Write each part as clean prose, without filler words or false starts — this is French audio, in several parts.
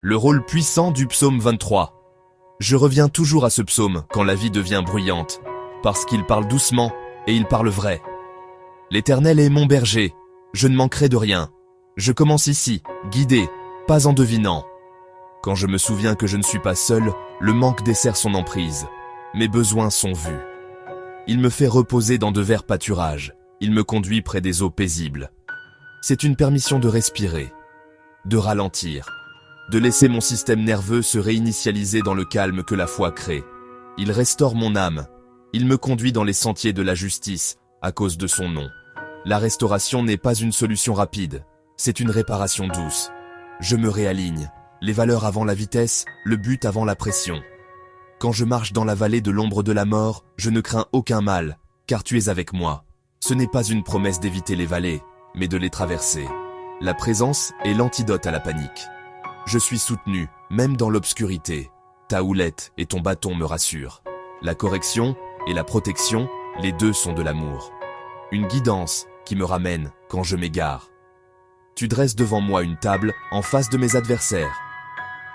Le rôle puissant du psaume 23. Je reviens toujours à ce psaume quand la vie devient bruyante, parce qu'il parle doucement et il parle vrai. L'Éternel est mon berger, je ne manquerai de rien. Je commence ici, guidé, pas en devinant. Quand je me souviens que je ne suis pas seul, le manque desserre son emprise. Mes besoins sont vus. Il me fait reposer dans de verts pâturages. Il me conduit près des eaux paisibles. C'est une permission de respirer, de ralentir, de laisser mon système nerveux se réinitialiser dans le calme que la foi crée. Il restaure mon âme. Il me conduit dans les sentiers de la justice à cause de son nom. La restauration n'est pas une solution rapide, c'est une réparation douce. Je me réaligne, les valeurs avant la vitesse, le but avant la pression. Quand je marche dans la vallée de l'ombre de la mort, je ne crains aucun mal, car tu es avec moi. Ce n'est pas une promesse d'éviter les vallées, mais de les traverser. La présence est l'antidote à la panique. Je suis soutenu, même dans l'obscurité. Ta houlette et ton bâton me rassurent. La correction et la protection, les deux sont de l'amour. Une guidance qui me ramène quand je m'égare. Tu dresses devant moi une table en face de mes adversaires.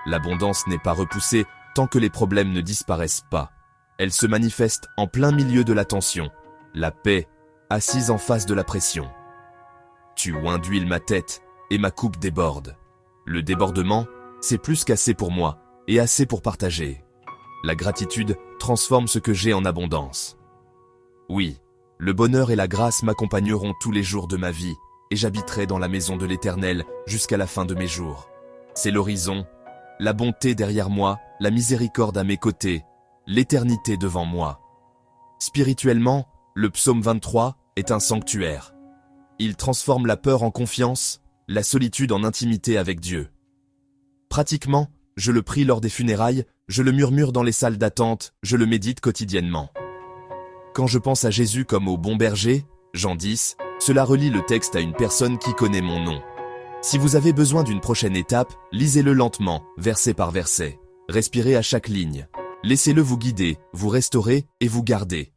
L'abondance n'est pas repoussée tant que les problèmes ne disparaissent pas. Elle se manifeste en plein milieu de la tension. La paix, assise en face de la pression. Tu oins d'huile ma tête et ma coupe déborde. Le débordement, c'est plus qu'assez pour moi et assez pour partager. La gratitude transforme ce que j'ai en abondance. Oui, le bonheur et la grâce m'accompagneront tous les jours de ma vie et j'habiterai dans la maison de l'Éternel jusqu'à la fin de mes jours. C'est l'horizon, la bonté derrière moi, la miséricorde à mes côtés, l'éternité devant moi. Spirituellement, le psaume 23 est un sanctuaire. Il transforme la peur en confiance, la solitude en intimité avec Dieu. Pratiquement, je le prie lors des funérailles, je le murmure dans les salles d'attente, je le médite quotidiennement. Quand je pense à Jésus comme au bon berger, Jean 10, cela relie le texte à une personne qui connaît mon nom. Si vous avez besoin d'une prochaine étape, lisez-le lentement, verset par verset. Respirez à chaque ligne. Laissez-le vous guider, vous restaurer et vous garder.